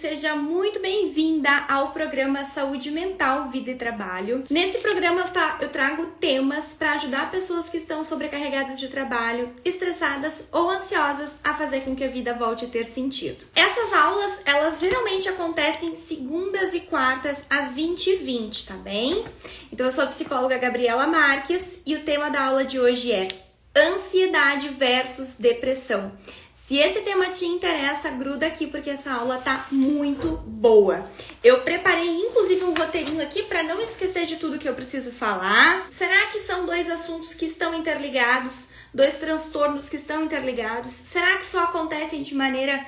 seja muito bem-vinda ao programa Saúde Mental, Vida e Trabalho. Nesse programa eu trago temas para ajudar pessoas que estão sobrecarregadas de trabalho, estressadas ou ansiosas a fazer com que a vida volte a ter sentido. Essas aulas, elas geralmente acontecem segundas e quartas às 20h20, tá bem? Então eu sou a psicóloga Gabriela Marques e o tema da aula de hoje é ansiedade versus depressão. Se esse tema te interessa, gruda aqui porque essa aula tá muito boa. Eu preparei inclusive um roteirinho aqui para não esquecer de tudo que eu preciso falar. Será que são dois assuntos que estão interligados? Dois transtornos que estão interligados? Será que só acontecem de maneira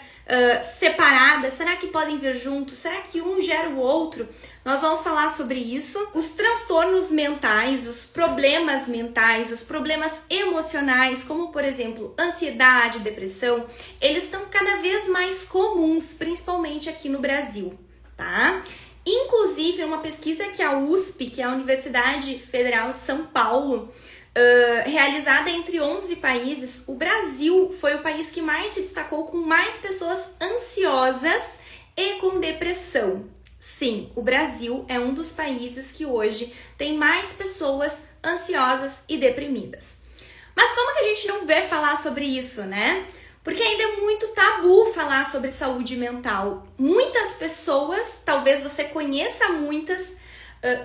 separada? Será que podem vir juntos? Será que um gera o outro? Nós vamos falar sobre isso. Os transtornos mentais, os problemas mentais, os problemas emocionais, como por exemplo, ansiedade, depressão, eles estão cada vez mais comuns, principalmente aqui no Brasil, tá? Inclusive, uma pesquisa que a USP, que é a Universidade Federal de São Paulo, realizada entre 11 países, o Brasil foi o país que mais se destacou com mais pessoas ansiosas e com depressão. Sim, o Brasil é um dos países que hoje tem mais pessoas ansiosas e deprimidas. Mas como que a gente não vê falar sobre isso, né? Porque ainda é muito tabu falar sobre saúde mental. Muitas pessoas, talvez você conheça muitas,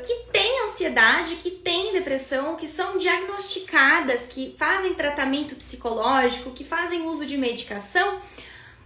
que têm ansiedade, que têm depressão, que são diagnosticadas, que fazem tratamento psicológico, que fazem uso de medicação,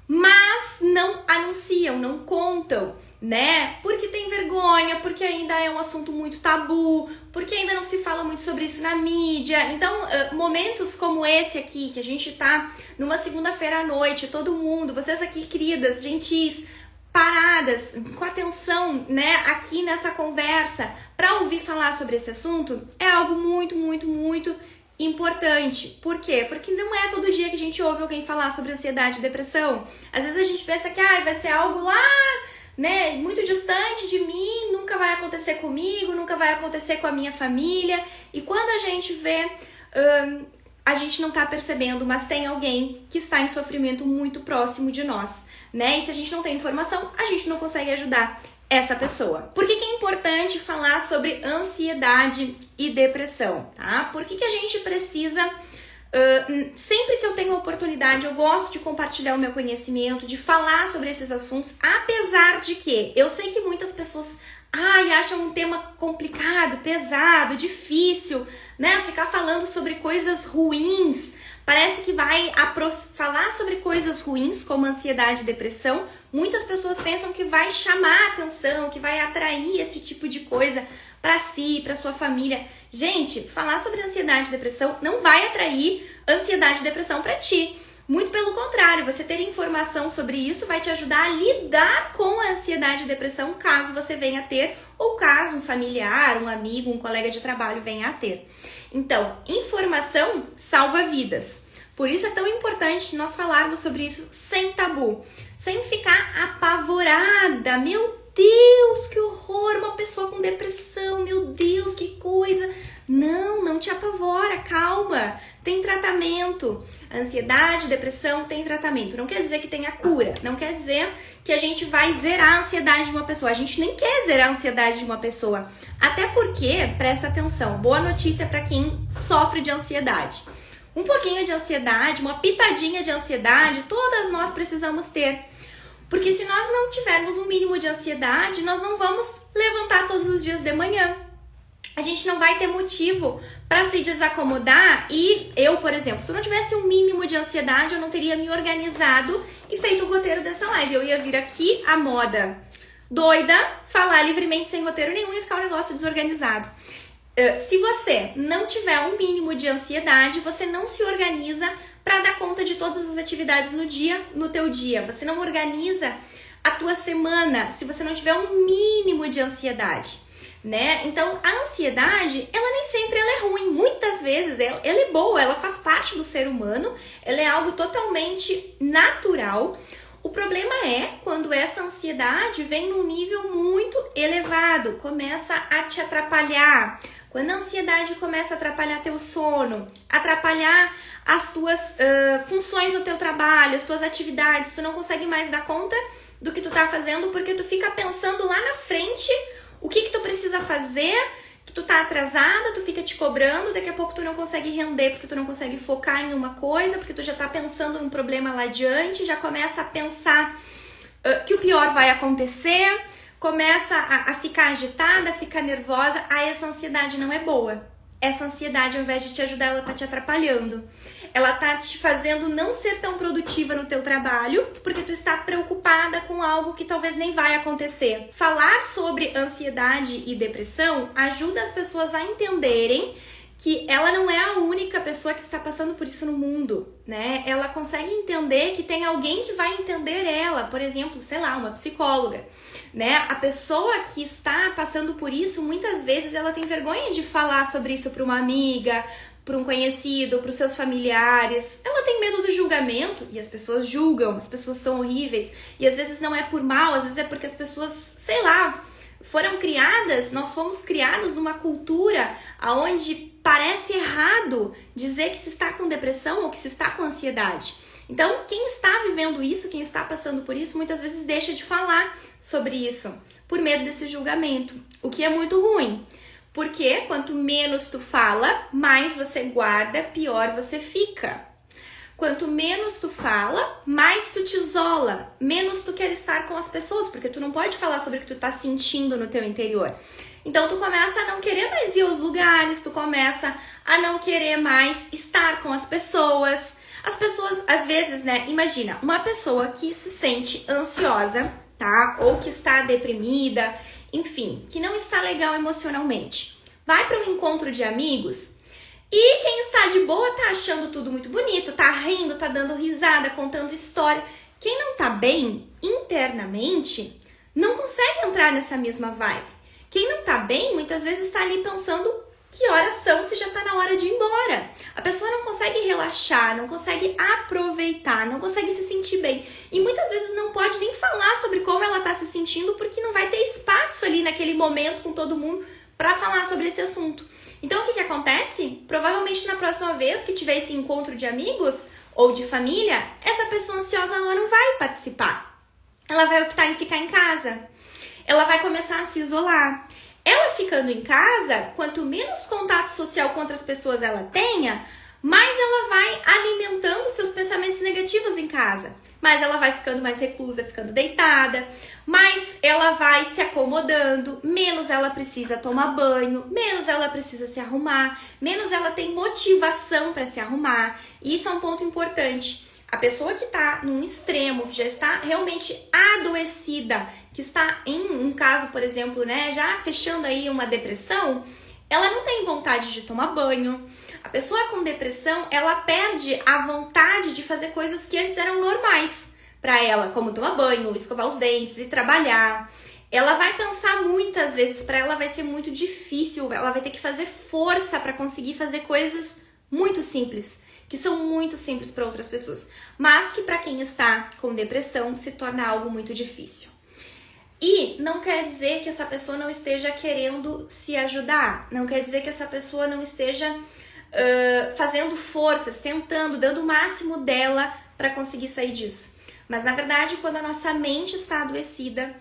mas não anunciam, não contam, né? Porque tem vergonha, porque ainda é um assunto muito tabu, porque ainda não se fala muito sobre isso na mídia. Então, momentos como esse aqui, que a gente tá numa segunda-feira à noite, todo mundo, vocês aqui queridas, gentis, paradas, com atenção, né, aqui nessa conversa, para ouvir falar sobre esse assunto, é algo muito, muito, muito importante. Por quê? Porque não é todo dia que a gente ouve alguém falar sobre ansiedade e depressão. Às vezes a gente pensa que vai ser algo lá, né, muito distante de mim, nunca vai acontecer comigo, nunca vai acontecer com a minha família. E quando a gente vê, a gente não tá percebendo, mas tem alguém que está em sofrimento muito próximo de nós, né? E se a gente não tem informação, a gente não consegue ajudar essa pessoa. Por que é importante falar sobre ansiedade e depressão, tá? Por que a gente precisa, sempre que eu tenho oportunidade, eu gosto de compartilhar o meu conhecimento, de falar sobre esses assuntos, apesar de que eu sei que muitas pessoas acham um tema complicado, pesado, difícil, né? Ficar falando sobre coisas ruins. Parece que vai falar sobre coisas ruins, como ansiedade e depressão. Muitas pessoas pensam que vai chamar atenção, que vai atrair esse tipo de coisa para si, para sua família. Gente, falar sobre ansiedade e depressão não vai atrair ansiedade e depressão para ti. Muito pelo contrário, você ter informação sobre isso vai te ajudar a lidar com a ansiedade e depressão caso você venha a ter, ou caso um familiar, um amigo, um colega de trabalho venha a ter. Então, informação salva vidas. Por isso é tão importante nós falarmos sobre isso sem tabu, sem ficar apavorada. Meu Deus, que horror, uma pessoa com depressão, meu Deus, que coisa. Não te apavora, calma, tem tratamento. Ansiedade, depressão, tem tratamento. Não quer dizer que tenha cura, não quer dizer que a gente vai zerar a ansiedade de uma pessoa. A gente nem quer zerar a ansiedade de uma pessoa. Até porque, presta atenção, boa notícia para quem sofre de ansiedade. Um pouquinho de ansiedade, uma pitadinha de ansiedade, todas nós precisamos ter. Porque se nós não tivermos um mínimo de ansiedade, nós não vamos levantar todos os dias de manhã. A gente não vai ter motivo para se desacomodar e eu, por exemplo, se eu não tivesse um mínimo de ansiedade, eu não teria me organizado e feito o roteiro dessa live. Eu ia vir aqui, a moda doida, falar livremente sem roteiro nenhum e ficar um negócio desorganizado. Se você não tiver um mínimo de ansiedade, você não se organiza para dar conta de todas as atividades no teu dia. Você não organiza a tua semana se você não tiver um mínimo de ansiedade, né? Então, a ansiedade, ela nem sempre ela é ruim. Muitas vezes ela é boa, ela faz parte do ser humano, ela é algo totalmente natural. O problema é quando essa ansiedade vem num nível muito elevado, começa a te atrapalhar, Quando a ansiedade começa a atrapalhar teu sono, atrapalhar as tuas funções no teu trabalho, as tuas atividades, tu não consegue mais dar conta do que tu tá fazendo porque tu fica pensando lá na frente o que tu precisa fazer, que tu tá atrasada, tu fica te cobrando, daqui a pouco tu não consegue render porque tu não consegue focar em uma coisa, porque tu já tá pensando num problema lá adiante, já começa a pensar que o pior vai acontecer, começa a ficar agitada, a ficar nervosa. Aí essa ansiedade não é boa. Essa ansiedade, ao invés de te ajudar, ela tá te atrapalhando. Ela tá te fazendo não ser tão produtiva no teu trabalho, porque tu está preocupada com algo que talvez nem vai acontecer. Falar sobre ansiedade e depressão ajuda as pessoas a entenderem que ela não é a única pessoa que está passando por isso no mundo, né? Ela consegue entender que tem alguém que vai entender ela, por exemplo, sei lá, uma psicóloga, né? A pessoa que está passando por isso, muitas vezes ela tem vergonha de falar sobre isso para uma amiga, para um conhecido, para os seus familiares. Ela tem medo do julgamento e as pessoas julgam, as pessoas são horríveis e às vezes não é por mal, às vezes é porque as pessoas, sei lá, foram criadas, nós fomos criados numa cultura onde parece errado dizer que se está com depressão ou que se está com ansiedade. Então, quem está vivendo isso, quem está passando por isso, muitas vezes deixa de falar sobre isso, por medo desse julgamento, o que é muito ruim. Porque quanto menos tu fala, mais você guarda, pior você fica. Quanto menos tu fala, mais tu te isola, menos tu quer estar com as pessoas, porque tu não pode falar sobre o que tu tá sentindo no teu interior. Então tu começa a não querer mais ir aos lugares, tu começa a não querer mais estar com as pessoas. As pessoas, às vezes, né, imagina, uma pessoa que se sente ansiosa, tá? Ou que está deprimida, enfim, que não está legal emocionalmente. Vai para um encontro de amigos e quem está de boa tá achando tudo muito bonito, tá rindo, tá dando risada, contando história. Quem não tá bem internamente não consegue entrar nessa mesma vibe. Quem não tá bem, muitas vezes está ali pensando que horas são, se já tá na hora de ir embora. A pessoa não consegue relaxar, não consegue aproveitar, não consegue se sentir bem. E muitas vezes não pode nem falar sobre como ela tá se sentindo, porque não vai ter espaço ali naquele momento com todo mundo para falar sobre esse assunto. Então o que acontece? Provavelmente na próxima vez que tiver esse encontro de amigos ou de família, essa pessoa ansiosa ela não vai participar. Ela vai optar em ficar em casa. Ela vai começar a se isolar. Ela ficando em casa, quanto menos contato social com outras pessoas ela tenha, mais ela vai alimentando seus pensamentos negativos em casa. Mais ela vai ficando mais reclusa, ficando deitada, mais ela vai se acomodando, menos ela precisa tomar banho, menos ela precisa se arrumar, menos ela tem motivação para se arrumar. E isso é um ponto importante. A pessoa que está num extremo, que já está realmente adoecida, que está em um caso, por exemplo, né, já fechando aí uma depressão, ela não tem vontade de tomar banho. A pessoa com depressão, ela perde a vontade de fazer coisas que antes eram normais para ela, como tomar banho, escovar os dentes e trabalhar. Ela vai pensar muitas vezes, para ela vai ser muito difícil, ela vai ter que fazer força para conseguir fazer coisas muito simples, que são muito simples para outras pessoas, mas que para quem está com depressão se torna algo muito difícil. E não quer dizer que essa pessoa não esteja querendo se ajudar, não quer dizer que essa pessoa não esteja fazendo forças, tentando, dando o máximo dela para conseguir sair disso. Mas na verdade, quando a nossa mente está adoecida,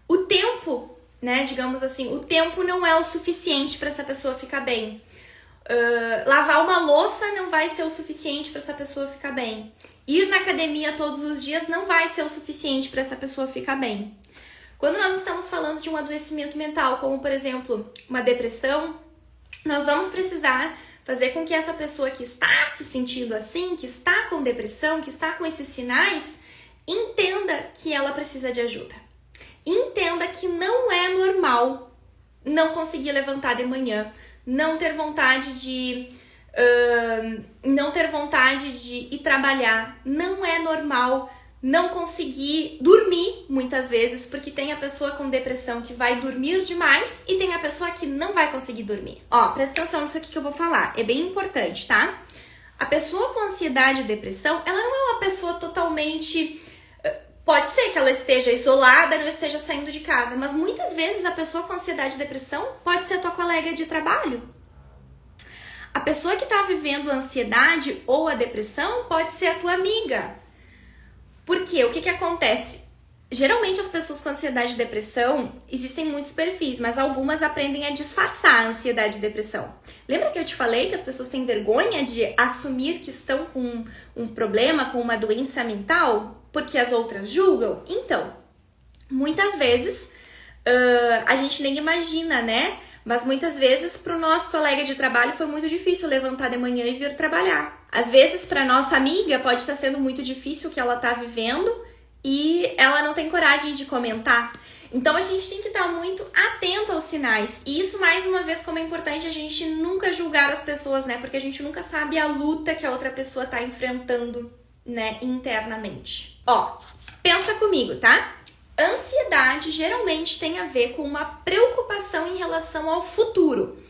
o tempo, né, digamos assim, o tempo não é o suficiente para essa pessoa ficar bem. Lavar uma louça não vai ser o suficiente para essa pessoa ficar bem. Ir na academia todos os dias não vai ser o suficiente para essa pessoa ficar bem. Quando nós estamos falando de um adoecimento mental, como por exemplo, uma depressão, nós vamos precisar fazer com que essa pessoa que está se sentindo assim, que está com depressão, que está com esses sinais, entenda que ela precisa de ajuda. Entenda que não é normal não conseguir levantar de manhã, não ter vontade de ir trabalhar, não é normal não conseguir dormir muitas vezes, porque tem a pessoa com depressão que vai dormir demais e tem a pessoa que não vai conseguir dormir. Ó, presta atenção nisso aqui que eu vou falar, é bem importante, tá? A pessoa com ansiedade e depressão, ela não é uma pessoa totalmente... Pode ser que ela esteja isolada, não esteja saindo de casa, mas muitas vezes a pessoa com ansiedade e depressão pode ser a tua colega de trabalho, A pessoa que tá vivendo a ansiedade ou a depressão pode ser a tua amiga. Por quê? O que acontece? Geralmente as pessoas com ansiedade e depressão, existem muitos perfis, mas algumas aprendem a disfarçar a ansiedade e depressão. Lembra que eu te falei que as pessoas têm vergonha de assumir que estão com um problema, com uma doença mental, porque as outras julgam? Então, muitas vezes, a gente nem imagina, né? Mas muitas vezes pro nosso colega de trabalho foi muito difícil levantar de manhã e vir trabalhar. Às vezes pra nossa amiga pode estar sendo muito difícil o que ela tá vivendo, e ela não tem coragem de comentar. Então a gente tem que estar muito atento aos sinais. E isso, mais uma vez, como é importante a gente nunca julgar as pessoas, né? Porque a gente nunca sabe a luta que a outra pessoa tá enfrentando, né, internamente. Ó, pensa comigo, tá? Ansiedade geralmente tem a ver com uma preocupação em relação ao futuro.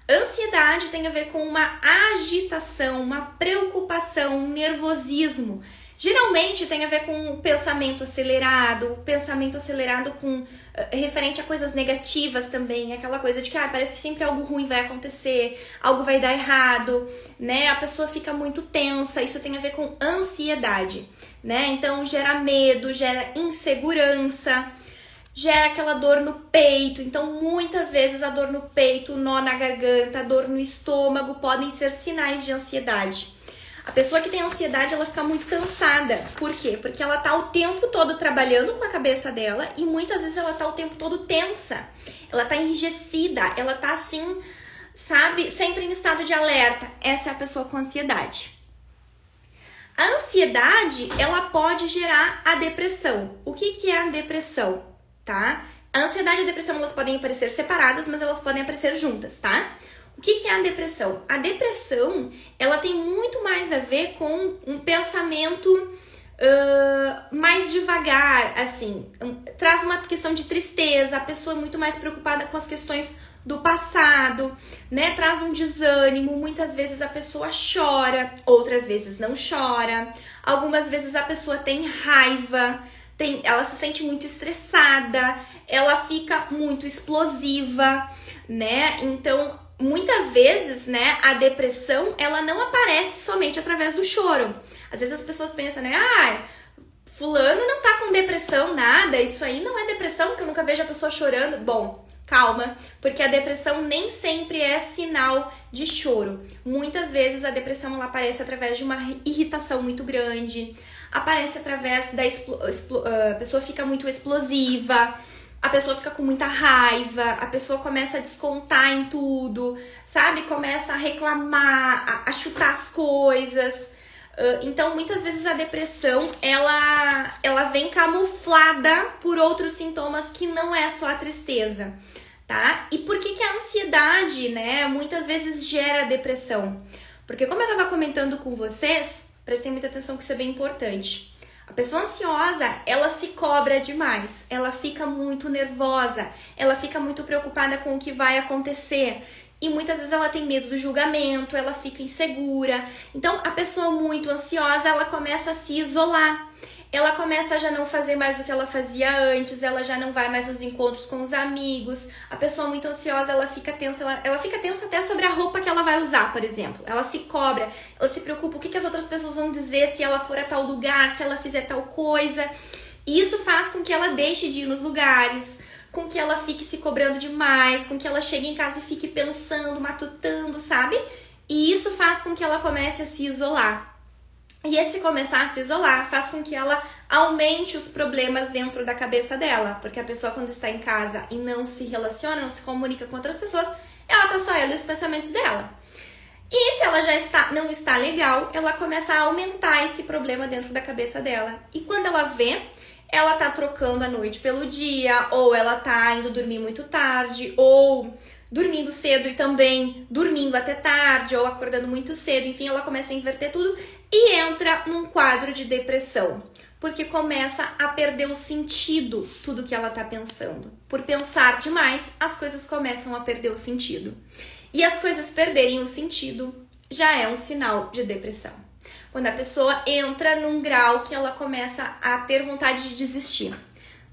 Ansiedade tem a ver com uma agitação, uma preocupação, um nervosismo. Geralmente tem a ver com um pensamento acelerado com referente a coisas negativas também, aquela coisa de que parece que sempre algo ruim vai acontecer, algo vai dar errado, né? A pessoa fica muito tensa, isso tem a ver com ansiedade, né? Então gera medo, gera insegurança, gera aquela dor no peito. Então muitas vezes a dor no peito, o nó na garganta, a dor no estômago podem ser sinais de ansiedade. A pessoa que tem ansiedade, ela fica muito cansada. Por quê? Porque ela tá o tempo todo trabalhando com a cabeça dela e muitas vezes ela tá o tempo todo tensa. Ela tá enrijecida, ela tá assim, sabe? Sempre em estado de alerta. Essa é a pessoa com ansiedade. A ansiedade, ela pode gerar a depressão. O que é a depressão, tá? A ansiedade e a depressão, elas podem aparecer separadas, mas elas podem aparecer juntas, tá? O que é a depressão? A depressão, ela tem muito mais a ver com um pensamento mais devagar, assim. Traz uma questão de tristeza, a pessoa é muito mais preocupada com as questões do passado, né? Traz um desânimo, muitas vezes a pessoa chora, outras vezes não chora. Algumas vezes a pessoa tem raiva, ela se sente muito estressada, ela fica muito explosiva, né? Então, muitas vezes, né, a depressão, ela não aparece somente através do choro. Às vezes as pessoas pensam, né, fulano não tá com depressão, nada, isso aí não é depressão, porque eu nunca vejo a pessoa chorando. Bom, calma, porque a depressão nem sempre é sinal de choro. Muitas vezes a depressão, ela aparece através de uma irritação muito grande, aparece através a pessoa fica muito explosiva, a pessoa fica com muita raiva, a pessoa começa a descontar em tudo, sabe? Começa a reclamar, a chutar as coisas. Então, muitas vezes a depressão, ela vem camuflada por outros sintomas que não é só a tristeza, tá? E por que a ansiedade, né, muitas vezes gera depressão? Porque como eu tava comentando com vocês, prestem muita atenção que isso é bem importante. A pessoa ansiosa, ela se cobra demais, ela fica muito nervosa, ela fica muito preocupada com o que vai acontecer e muitas vezes ela tem medo do julgamento, ela fica insegura. Então, a pessoa muito ansiosa, ela começa a se isolar, ela começa a já não fazer mais o que ela fazia antes, ela já não vai mais nos encontros com os amigos. A pessoa muito ansiosa, ela fica tensa, ela fica tensa até sobre a roupa que ela vai usar, por exemplo. Ela se cobra, ela se preocupa, o que as outras pessoas vão dizer se ela for a tal lugar, se ela fizer tal coisa. E isso faz com que ela deixe de ir nos lugares, com que ela fique se cobrando demais, com que ela chegue em casa e fique pensando, matutando, sabe? E isso faz com que ela comece a se isolar. E esse começar a se isolar faz com que ela aumente os problemas dentro da cabeça dela. Porque a pessoa, quando está em casa e não se relaciona, não se comunica com outras pessoas, ela tá só ela e os pensamentos dela. E se ela já não está legal, ela começa a aumentar esse problema dentro da cabeça dela. E quando ela vê, ela tá trocando a noite pelo dia, ou ela tá indo dormir muito tarde, ou dormindo cedo e também dormindo até tarde, ou acordando muito cedo. Enfim, ela começa a inverter tudo e entra num quadro de depressão, porque começa a perder o sentido tudo que ela tá pensando. Por pensar demais, as coisas começam a perder o sentido. E as coisas perderem o sentido já é um sinal de depressão. Quando a pessoa entra num grau que ela começa a ter vontade de desistir,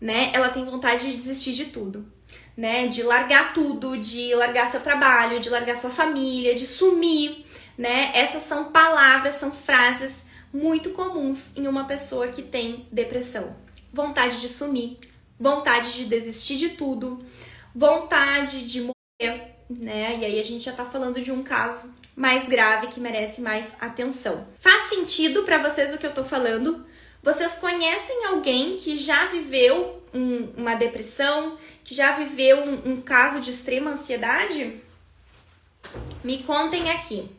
né? Ela tem vontade de desistir de tudo. né? De largar tudo, de largar seu trabalho, de largar sua família, de sumir, né? Essas são palavras, são frases muito comuns em uma pessoa que tem depressão. Vontade de sumir, vontade de desistir de tudo, vontade de morrer, né? E aí a gente já tá falando de um caso mais grave que merece mais atenção. Faz sentido pra vocês o que eu tô falando? Vocês conhecem alguém que já viveu uma depressão, que já viveu um caso de extrema ansiedade? Me contem aqui.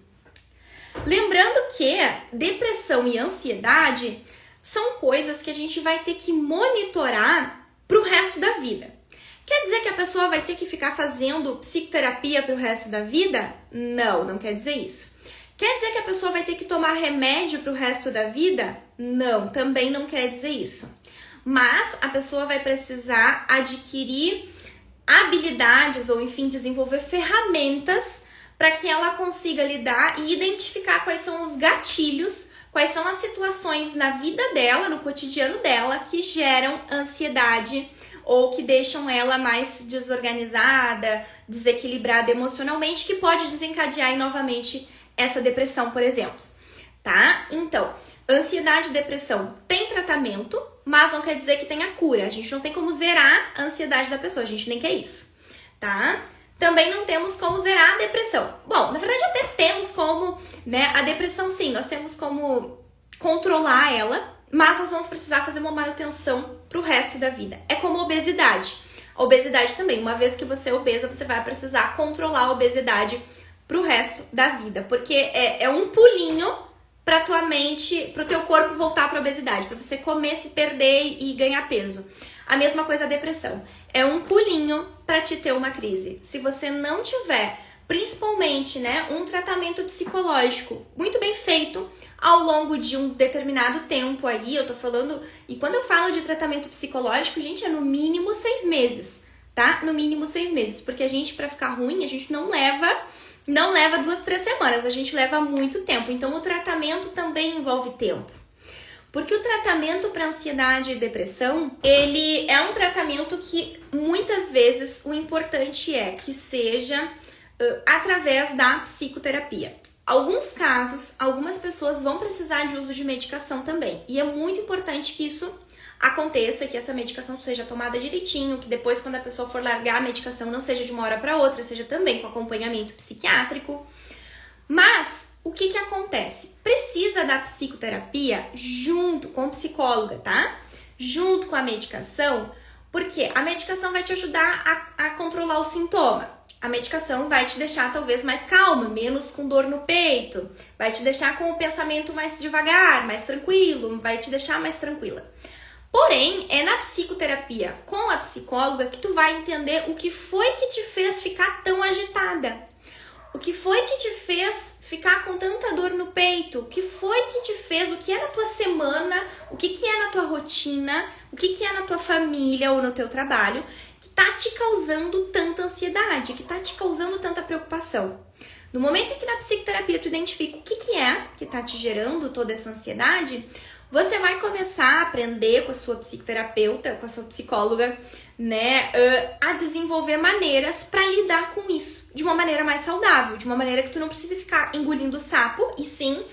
Lembrando que depressão e ansiedade são coisas que a gente vai ter que monitorar pro resto da vida. Quer dizer que a pessoa vai ter que ficar fazendo psicoterapia pro resto da vida? Não, não quer dizer isso. Quer dizer que a pessoa vai ter que tomar remédio pro resto da vida? Não, também não quer dizer isso. Mas a pessoa vai precisar adquirir habilidades ou, enfim, desenvolver ferramentas para que ela consiga lidar e identificar quais são os gatilhos, quais são as situações na vida dela, no cotidiano dela, que geram ansiedade ou que deixam ela mais desorganizada, desequilibrada emocionalmente, que pode desencadear novamente essa depressão, por exemplo, tá? Então, ansiedade e depressão tem tratamento, mas não quer dizer que tenha cura. A gente não tem como zerar a ansiedade da pessoa, a gente nem quer isso, tá? Também não temos como zerar a depressão. Bom, na verdade até temos como, né? A depressão sim, nós temos como controlar ela, mas nós vamos precisar fazer uma manutenção pro resto da vida. É como a obesidade. A obesidade também, uma vez que você é obesa, você vai precisar controlar a obesidade pro resto da vida, porque é um pulinho pra tua mente, pro teu corpo voltar pra obesidade, pra você comer, se perder e ganhar peso. A mesma coisa a depressão. É um pulinho pra te ter uma crise. Se você não tiver, principalmente, né, um tratamento psicológico muito bem feito ao longo de um determinado tempo aí, eu tô falando, e quando eu falo de tratamento psicológico, gente, é no mínimo 6 meses, tá? No mínimo 6 meses, porque a gente, pra ficar ruim, a gente não leva 2, 3 semanas, a gente leva muito tempo. Então, o tratamento também envolve tempo. Porque o tratamento para ansiedade e depressão, ele é um tratamento que muitas vezes o importante é que seja através da psicoterapia. Alguns casos, algumas pessoas vão precisar de uso de medicação também. E é muito importante que isso aconteça, que essa medicação seja tomada direitinho, que depois, quando a pessoa for largar a medicação, não seja de uma hora para outra, seja também com acompanhamento psiquiátrico. Mas o que acontece? Precisa da psicoterapia junto com o psicóloga, tá? Junto com a medicação, porque a medicação vai te ajudar a controlar o sintoma. A medicação vai te deixar talvez mais calma, menos com dor no peito, vai te deixar com o pensamento mais devagar, mais tranquilo, vai te deixar mais tranquila. Porém, é na psicoterapia com a psicóloga que tu vai entender o que foi que te fez ficar tão agitada. O que foi que te fez ficar com tanta dor no peito? O que foi que te fez? O que é na tua semana? O que é na tua rotina? O que é na tua família ou no teu trabalho que tá te causando tanta ansiedade, que tá te causando tanta preocupação? No momento em que na psicoterapia tu identifica o que é que tá te gerando toda essa ansiedade, você vai começar a aprender com a sua psicoterapeuta, com a sua psicóloga, né, a desenvolver maneiras para lidar com isso de uma maneira mais saudável, de uma maneira que tu não precise ficar engolindo sapo e sim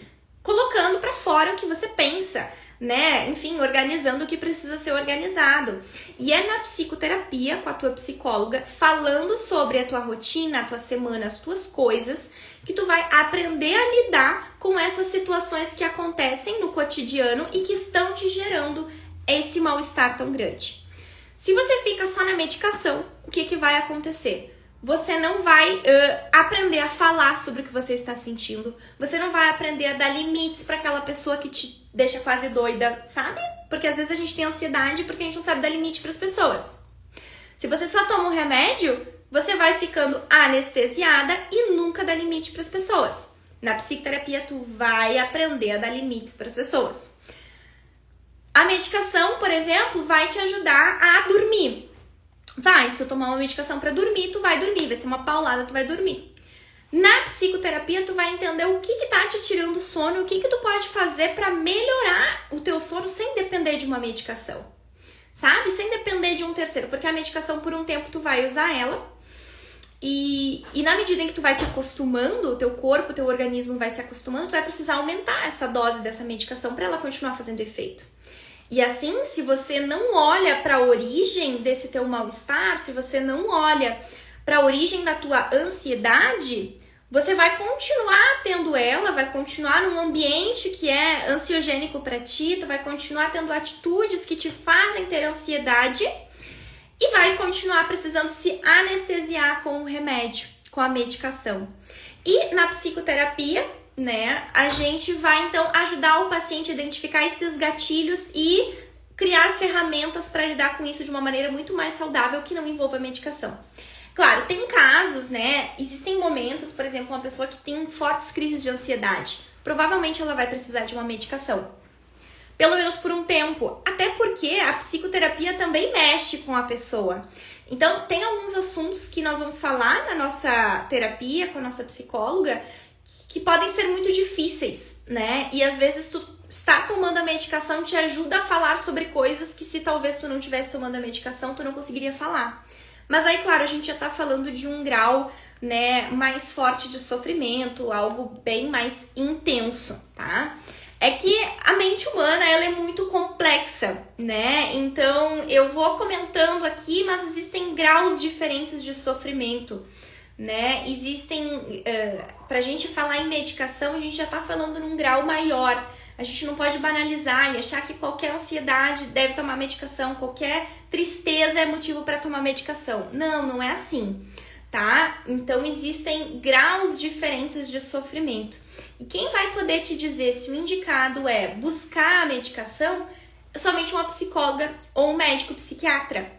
colocando para fora o que você pensa, né, enfim, organizando o que precisa ser organizado. E é na psicoterapia com a tua psicóloga, falando sobre a tua rotina, a tua semana, as tuas coisas, que tu vai aprender a lidar com essas situações que acontecem no cotidiano e que estão te gerando esse mal-estar tão grande. Se você fica só na medicação, o que vai acontecer? Você não vai aprender a falar sobre o que você está sentindo. Você não vai aprender a dar limites para aquela pessoa que te deixa quase doida, sabe? Porque às vezes a gente tem ansiedade porque a gente não sabe dar limite para as pessoas. Se você só toma um remédio, você vai ficando anestesiada e nunca dá limite para as pessoas. Na psicoterapia, tu vai aprender a dar limites para as pessoas. A medicação, por exemplo, vai te ajudar a dormir. Se eu tomar uma medicação para dormir, tu vai dormir. Vai ser uma paulada, tu vai dormir. Na psicoterapia, tu vai entender o que tá te tirando o sono, o que tu pode fazer para melhorar o teu sono sem depender de uma medicação. sabe? Sem depender de um terceiro, porque a medicação por um tempo tu vai usar ela e na medida em que tu vai te acostumando, o teu corpo, o teu organismo vai se acostumando, tu vai precisar aumentar essa dose dessa medicação para ela continuar fazendo efeito. E assim, se você não olha para a origem desse teu mal-estar, se você não olha para a origem da tua ansiedade, você vai continuar tendo ela, vai continuar num ambiente que é ansiogênico para ti, tu vai continuar tendo atitudes que te fazem ter ansiedade e vai continuar precisando se anestesiar com o remédio, com a medicação. E na psicoterapia, né, a gente vai então ajudar o paciente a identificar esses gatilhos e criar ferramentas para lidar com isso de uma maneira muito mais saudável que não envolva a medicação. Claro, tem casos, né? Existem momentos, por exemplo, uma pessoa que tem fortes crises de ansiedade. Provavelmente ela vai precisar de uma medicação. Pelo menos por um tempo. Até porque a psicoterapia também mexe com a pessoa. Então, tem alguns assuntos que nós vamos falar na nossa terapia, com a nossa psicóloga, que podem ser muito difíceis, né? E às vezes tu está tomando a medicação te ajuda a falar sobre coisas que se talvez tu não estivesse tomando a medicação, tu não conseguiria falar. Mas aí, claro, a gente já tá falando de um grau, né, mais forte de sofrimento, algo bem mais intenso, tá? É que a mente humana, ela é muito complexa, né? Então, eu vou comentando aqui, mas existem graus diferentes de sofrimento, né? Existem, pra gente falar em medicação, a gente já tá falando num grau maior. A gente não pode banalizar e achar que qualquer ansiedade deve tomar medicação, qualquer tristeza é motivo para tomar medicação. Não, não é assim, tá? Então existem graus diferentes de sofrimento. E quem vai poder te dizer se o indicado é buscar a medicação é somente uma psicóloga ou um médico psiquiatra,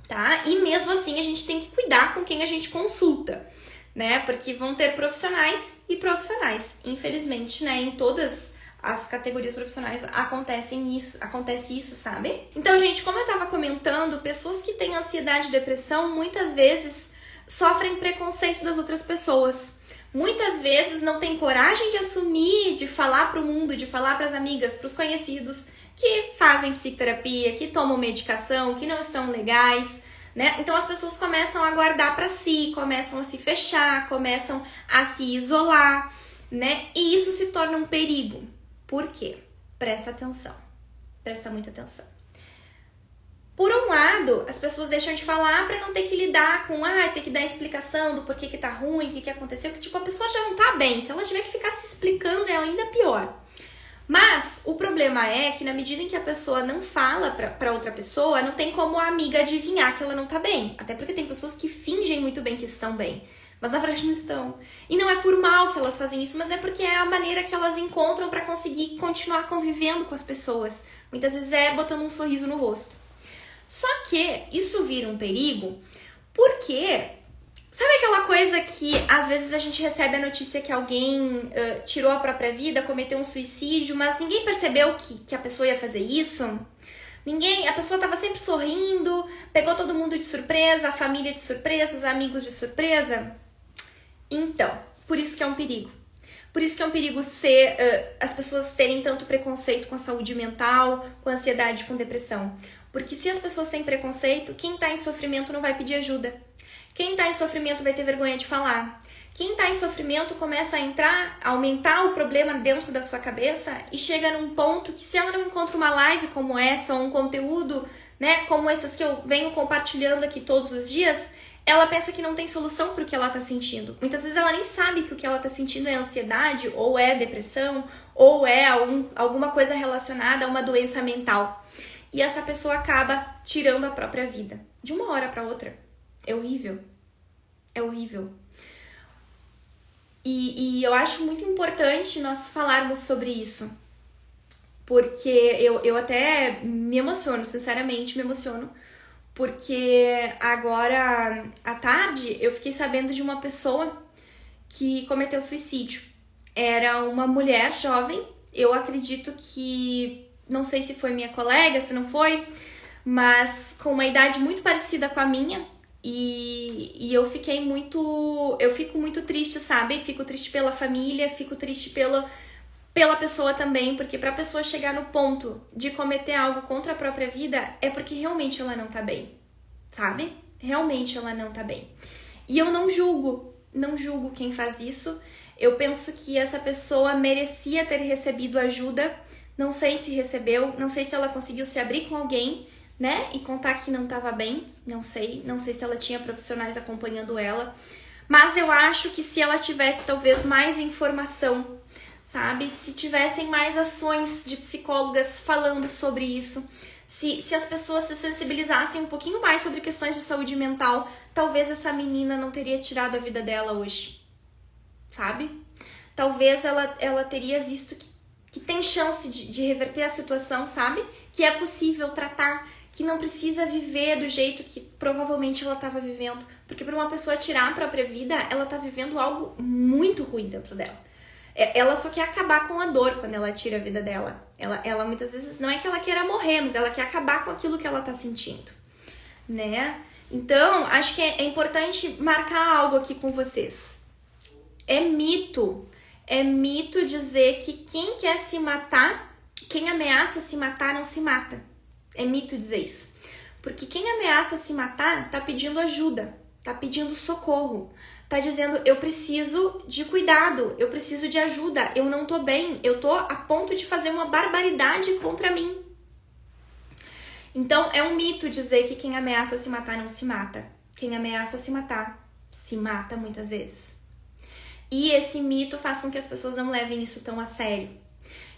tá? E mesmo assim a gente tem que cuidar com quem a gente consulta, né? Porque vão ter profissionais e profissionais. Infelizmente, né, em todas as categorias profissionais acontece isso, sabe? Então, gente, como eu tava comentando, pessoas que têm ansiedade e depressão muitas vezes sofrem preconceito das outras pessoas. Muitas vezes não têm coragem de assumir, de falar pro mundo, de falar pras amigas, pros conhecidos que fazem psicoterapia, que tomam medicação, que não estão legais, né? Então as pessoas começam a guardar pra si, começam a se fechar, começam a se isolar, né? E isso se torna um perigo. Por quê? Presta atenção. Presta muita atenção. Por um lado, as pessoas deixam de falar pra não ter que lidar com, ter que dar explicação do porquê que tá ruim, o que aconteceu, que tipo, a pessoa já não tá bem. Se ela tiver que ficar se explicando, é ainda pior. Mas o problema é que na medida em que a pessoa não fala pra outra pessoa, não tem como a amiga adivinhar que ela não tá bem. Até porque tem pessoas que fingem muito bem que estão bem, mas na verdade não estão. E não é por mal que elas fazem isso, mas é porque é a maneira que elas encontram pra conseguir continuar convivendo com as pessoas. Muitas vezes é botando um sorriso no rosto. Só que isso vira um perigo porque... Sabe aquela coisa que às vezes a gente recebe a notícia que alguém tirou a própria vida, cometeu um suicídio, mas ninguém percebeu que a pessoa ia fazer isso? A pessoa estava sempre sorrindo, pegou todo mundo de surpresa, a família de surpresa, os amigos de surpresa? Então, por isso que é um perigo. Por isso que é um perigo as pessoas terem tanto preconceito com a saúde mental, com ansiedade, com depressão. Porque se as pessoas têm preconceito, quem está em sofrimento não vai pedir ajuda. Quem está em sofrimento vai ter vergonha de falar. Quem está em sofrimento começa a aumentar o problema dentro da sua cabeça e chega num ponto que se ela não encontra uma live como essa, ou um conteúdo, né, como essas que eu venho compartilhando aqui todos os dias, ela pensa que não tem solução para o que ela está sentindo. Muitas vezes ela nem sabe que o que ela está sentindo é ansiedade, ou é depressão, ou é alguma coisa relacionada a uma doença mental. E essa pessoa acaba tirando a própria vida, de uma hora para outra. É horrível. É horrível. E eu acho muito importante nós falarmos sobre isso. Porque eu até me emociono, sinceramente me emociono. Porque agora, à tarde, eu fiquei sabendo de uma pessoa que cometeu suicídio. Era uma mulher jovem. Eu acredito que... Não sei se foi minha colega, se não foi. Mas com uma idade muito parecida com a minha. E eu fico muito triste, sabe? Fico triste pela família, fico triste pela pessoa também, porque pra pessoa chegar no ponto de cometer algo contra a própria vida, é porque realmente ela não tá bem, sabe? Realmente ela não tá bem. E eu não julgo quem faz isso. Eu penso que essa pessoa merecia ter recebido ajuda. Não sei se recebeu, não sei se ela conseguiu se abrir com alguém, né? E contar que não tava bem, não sei se ela tinha profissionais acompanhando ela. Mas eu acho que se ela tivesse talvez mais informação, sabe? Se tivessem mais ações de psicólogas falando sobre isso, se as pessoas se sensibilizassem um pouquinho mais sobre questões de saúde mental, talvez essa menina não teria tirado a vida dela hoje, sabe? Talvez ela teria visto que tem chance de reverter a situação, sabe? Que é possível tratar, que não precisa viver do jeito que provavelmente ela estava vivendo. Porque para uma pessoa tirar a própria vida, ela tá vivendo algo muito ruim dentro dela. Ela só quer acabar com a dor quando ela tira a vida dela. Ela muitas vezes, não é que ela queira morrer, mas ela quer acabar com aquilo que ela tá sentindo, né? Então, acho que é importante marcar algo aqui com vocês. É mito dizer que quem quer se matar, quem ameaça se matar não se mata. É mito dizer isso. Porque quem ameaça se matar tá pedindo ajuda, tá pedindo socorro. Tá dizendo, eu preciso de cuidado, eu preciso de ajuda, eu não tô bem, eu tô a ponto de fazer uma barbaridade contra mim. Então, é um mito dizer que quem ameaça se matar não se mata. Quem ameaça se matar, se mata muitas vezes. E esse mito faz com que as pessoas não levem isso tão a sério.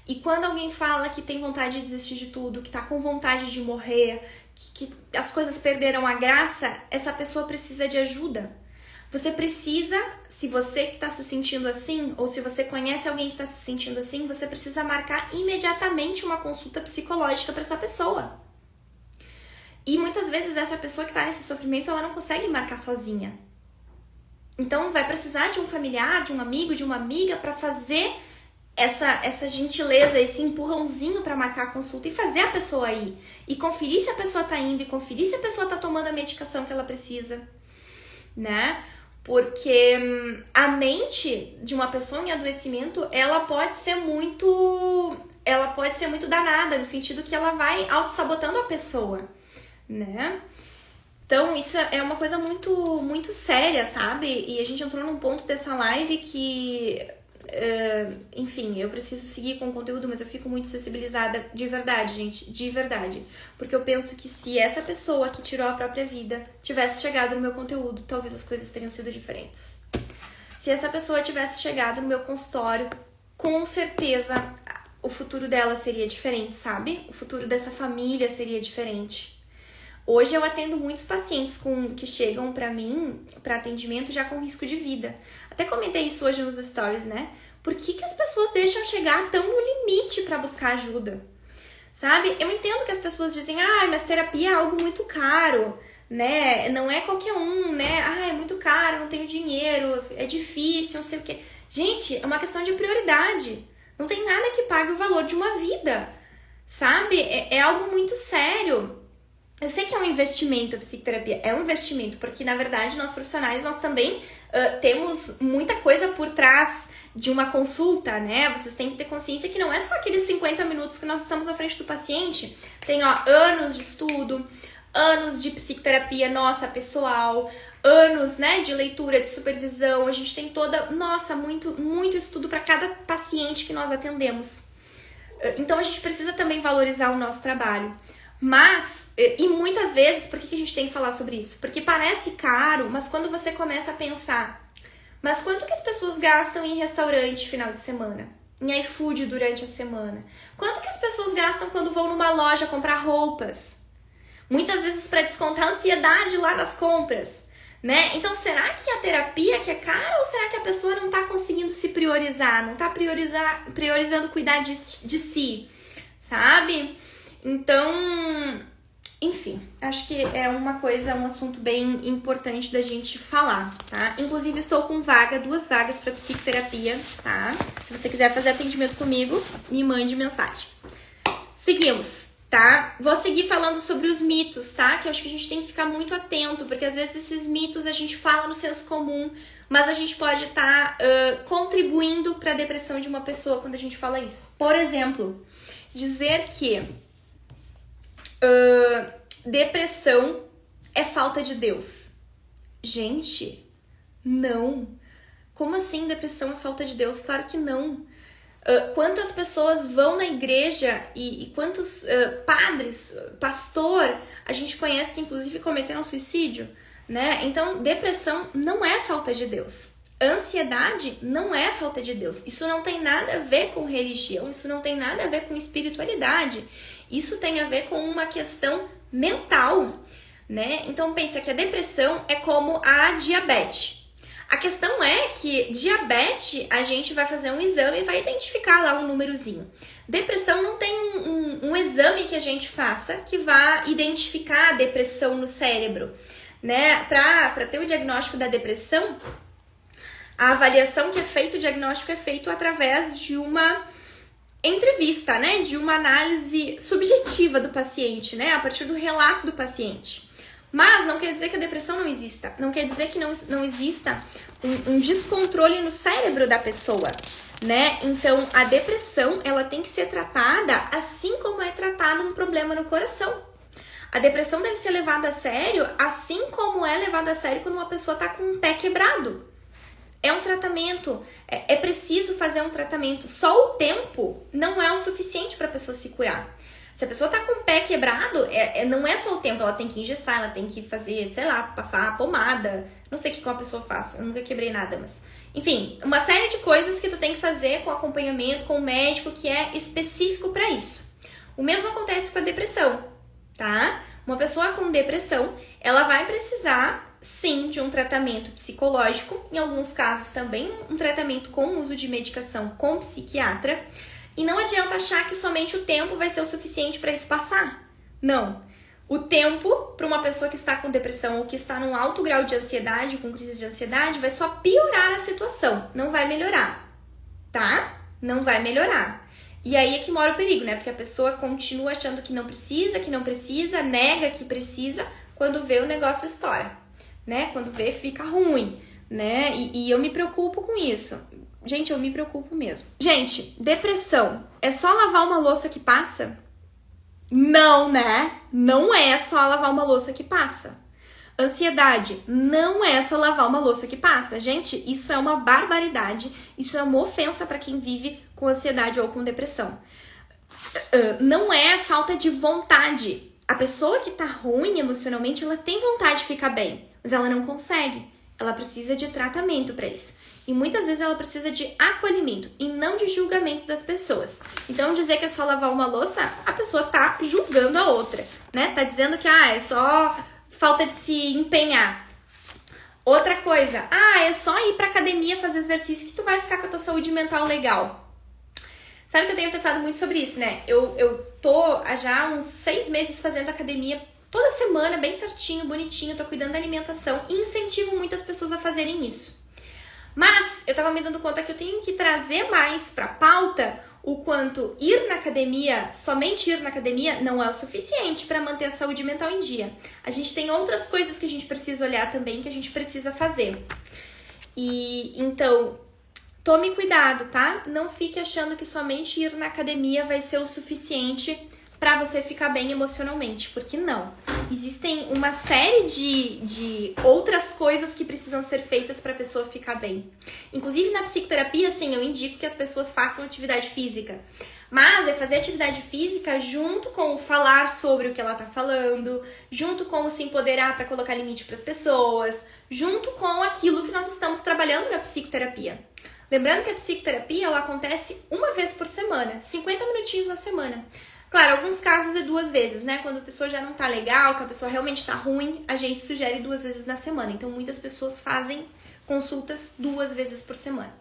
E quando alguém fala que tem vontade de desistir de tudo, que tá com vontade de morrer, que as coisas perderam a graça, essa pessoa precisa de ajuda. Você precisa, se você que tá se sentindo assim, ou se você conhece alguém que tá se sentindo assim, você precisa marcar imediatamente uma consulta psicológica para essa pessoa. E muitas vezes essa pessoa que tá nesse sofrimento, ela não consegue marcar sozinha. Então vai precisar de um familiar, de um amigo, de uma amiga para fazer essa gentileza, esse empurrãozinho para marcar a consulta e fazer a pessoa ir. E conferir se a pessoa tá indo, e conferir se a pessoa tá tomando a medicação que ela precisa, né? Porque a mente de uma pessoa em adoecimento, ela pode ser muito danada, no sentido que ela vai auto-sabotando a pessoa, né? Então, isso é uma coisa muito, muito séria, sabe? E a gente entrou num ponto dessa live que, enfim, eu preciso seguir com o conteúdo, mas eu fico muito sensibilizada de verdade, gente, de verdade. Porque eu penso que se essa pessoa que tirou a própria vida tivesse chegado no meu conteúdo, talvez as coisas teriam sido diferentes. Se essa pessoa tivesse chegado no meu consultório, com certeza o futuro dela seria diferente, sabe? O futuro dessa família seria diferente. Hoje eu atendo muitos pacientes que chegam pra mim, pra atendimento, já com risco de vida. Até comentei isso hoje nos stories, né? Por que as pessoas deixam chegar tão no limite pra buscar ajuda? Sabe? Eu entendo que as pessoas dizem, mas terapia é algo muito caro, né? Não é qualquer um, né? É muito caro, não tenho dinheiro, é difícil, não sei o quê. Gente, é uma questão de prioridade. Não tem nada que pague o valor de uma vida, sabe? É algo muito sério. Eu sei que é um investimento a psicoterapia, é um investimento, porque na verdade nós profissionais, nós também temos muita coisa por trás de uma consulta, né? Vocês têm que ter consciência que não é só aqueles 50 minutos que nós estamos na frente do paciente, tem anos de estudo, anos de psicoterapia nossa, pessoal, anos, né, de leitura, de supervisão, a gente tem muito, muito estudo para cada paciente que nós atendemos. Então a gente precisa também valorizar o nosso trabalho. Mas, e muitas vezes, por que a gente tem que falar sobre isso? Porque parece caro, mas quando você começa a pensar, mas quanto que as pessoas gastam em restaurante final de semana? Em iFood durante a semana? Quanto que as pessoas gastam quando vão numa loja comprar roupas? Muitas vezes para descontar a ansiedade lá nas compras, né? Então, será que a terapia que é cara ou será que a pessoa não tá conseguindo se priorizar? Não tá priorizando cuidar de si, sabe? Então, enfim, acho que é um assunto bem importante da gente falar, tá? Inclusive, estou com 2 vagas para psicoterapia, tá? Se você quiser fazer atendimento comigo, me mande mensagem. Seguimos. tá? Vou seguir falando sobre os mitos, tá? Que eu acho que a gente tem que ficar muito atento, porque às vezes esses mitos a gente fala no senso comum, mas a gente pode estar contribuindo para a depressão de uma pessoa quando a gente fala isso. Por exemplo, dizer que depressão é falta de Deus. Gente, não. Como assim depressão é falta de Deus? Claro que não. Quantas pessoas vão na igreja e quantos padres, pastor, a gente conhece que inclusive cometeram suicídio, né? Então, depressão não é falta de Deus. Ansiedade não é falta de Deus. Isso não tem nada a ver com religião, isso não tem nada a ver com espiritualidade. Isso tem a ver com uma questão mental, né? Então, pensa que a depressão é como a diabetes. A questão é que diabetes, a gente vai fazer um exame e vai identificar lá um númerozinho. Depressão não tem um exame que a gente faça que vá identificar a depressão no cérebro, né? Para ter o diagnóstico da depressão, a avaliação que é feita, o diagnóstico é feito através de uma entrevista, né? De uma análise subjetiva do paciente, né? A partir do relato do paciente. Mas não quer dizer que a depressão não exista. Não quer dizer que não exista um descontrole no cérebro da pessoa, né? Então, a depressão, ela tem que ser tratada assim como é tratado um problema no coração. A depressão deve ser levada a sério assim como é levada a sério quando uma pessoa tá com um pé quebrado. É um tratamento, é preciso fazer um tratamento. Só o tempo não é o suficiente para a pessoa se curar. Se a pessoa tá com o pé quebrado, não é só o tempo, ela tem que engessar, ela tem que fazer, sei lá, passar a pomada. Não sei o que uma pessoa faz, eu nunca quebrei nada, mas... Enfim, uma série de coisas que tu tem que fazer com acompanhamento, com o médico, que é específico para isso. O mesmo acontece com a depressão, tá? Uma pessoa com depressão, ela vai precisar, sim, de um tratamento psicológico, em alguns casos também um tratamento com uso de medicação com psiquiatra. E não adianta achar que somente o tempo vai ser o suficiente para isso passar. Não. O tempo, para uma pessoa que está com depressão ou que está num alto grau de ansiedade, com crise de ansiedade, vai só piorar a situação. Não vai melhorar, tá? Não vai melhorar. E aí é que mora o perigo, né? Porque a pessoa continua achando que não precisa, nega que precisa, quando vê o negócio estoura, né? Quando vê, fica ruim, né? E eu me preocupo com isso. Gente, eu me preocupo mesmo. Gente, depressão é só lavar uma louça que passa? Não, né? Não é só lavar uma louça que passa. Ansiedade não é só lavar uma louça que passa. Gente, isso é uma barbaridade. Isso é uma ofensa para quem vive com ansiedade ou com depressão. Não é falta de vontade. A pessoa que tá ruim emocionalmente, ela tem vontade de ficar bem, mas ela não consegue. Ela precisa de tratamento para isso. E muitas vezes ela precisa de acolhimento e não de julgamento das pessoas. Então, dizer que é só lavar uma louça, a pessoa tá julgando a outra, né? Tá dizendo que é só falta de se empenhar. Outra coisa, é só ir pra academia fazer exercício que tu vai ficar com a tua saúde mental legal. Sabe que eu tenho pensado muito sobre isso, né? Eu tô há já uns 6 meses fazendo academia toda semana, bem certinho, bonitinho, tô cuidando da alimentação e incentivo muitas pessoas a fazerem isso. Mas eu tava me dando conta que eu tenho que trazer mais pra pauta o quanto ir na academia, somente ir na academia, não é o suficiente para manter a saúde mental em dia. A gente tem outras coisas que a gente precisa olhar também, que a gente precisa fazer. E então, tome cuidado, tá? Não fique achando que somente ir na academia vai ser o suficiente para você ficar bem emocionalmente, porque não. Existem uma série de outras coisas que precisam ser feitas para a pessoa ficar bem. Inclusive na psicoterapia, sim, eu indico que as pessoas façam atividade física. Mas é fazer atividade física junto com o falar sobre o que ela tá falando, junto com o se empoderar para colocar limite para as pessoas, junto com aquilo que nós estamos trabalhando na psicoterapia. Lembrando que a psicoterapia, ela acontece uma vez por semana, 50 minutinhos na semana. Claro, alguns casos é 2 vezes, né? Quando a pessoa já não tá legal, que a pessoa realmente tá ruim, a gente sugere 2 vezes na semana. Então, muitas pessoas fazem consultas 2 vezes por semana.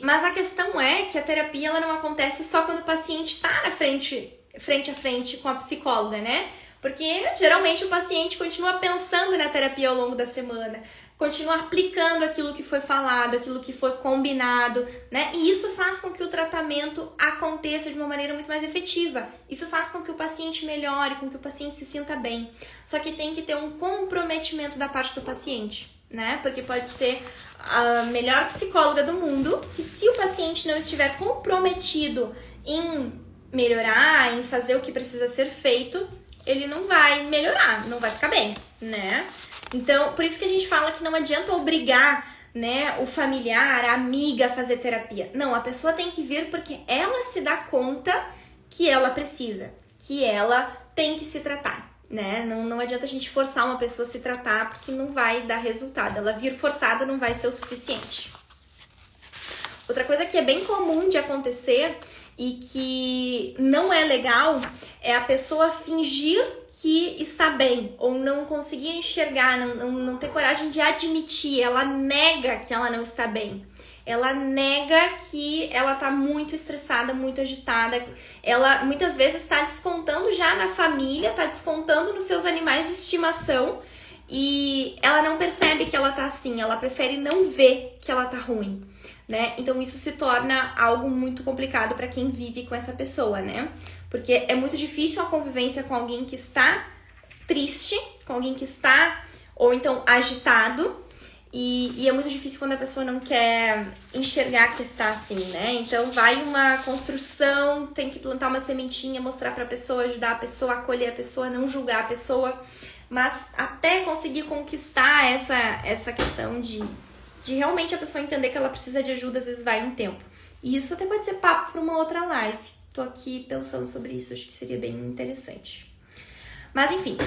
Mas a questão é que a terapia, ela não acontece só quando o paciente tá na frente a frente com a psicóloga, né? Porque geralmente o paciente continua pensando na terapia ao longo da semana, continua aplicando aquilo que foi falado, aquilo que foi combinado, né? E isso faz com que o tratamento aconteça de uma maneira muito mais efetiva. Isso faz com que o paciente melhore, com que o paciente se sinta bem. Só que tem que ter um comprometimento da parte do paciente, né? Porque pode ser a melhor psicóloga do mundo, que se o paciente não estiver comprometido em melhorar, em fazer o que precisa ser feito, ele não vai melhorar, não vai ficar bem, né? Então, por isso que a gente fala que não adianta obrigar, né, o familiar, a amiga a fazer terapia. Não, a pessoa tem que vir porque ela se dá conta que ela precisa, que ela tem que se tratar, né? Não adianta a gente forçar uma pessoa a se tratar porque não vai dar resultado. Ela vir forçada não vai ser o suficiente. Outra coisa que é bem comum de acontecer e que não é legal é a pessoa fingir que está bem ou não conseguir enxergar, não ter coragem de admitir. Ela nega que ela não está bem. Ela nega que ela está muito estressada, muito agitada. Ela muitas vezes está descontando já na família, está descontando nos seus animais de estimação e ela não percebe que ela está assim. Ela prefere não ver que ela está ruim, né? Então isso se torna algo muito complicado para quem vive com essa pessoa, né? Porque é muito difícil a convivência com alguém que está triste, com alguém que está ou então agitado, e é muito difícil quando a pessoa não quer enxergar que está assim, né? Então vai uma construção, tem que plantar uma sementinha, mostrar para a pessoa, ajudar a pessoa, acolher a pessoa, não julgar a pessoa, mas até conseguir conquistar essa questão de realmente a pessoa entender que ela precisa de ajuda, às vezes vai um tempo. E isso até pode ser papo para uma outra live. Tô aqui pensando sobre isso, acho que seria bem interessante. Mas enfim,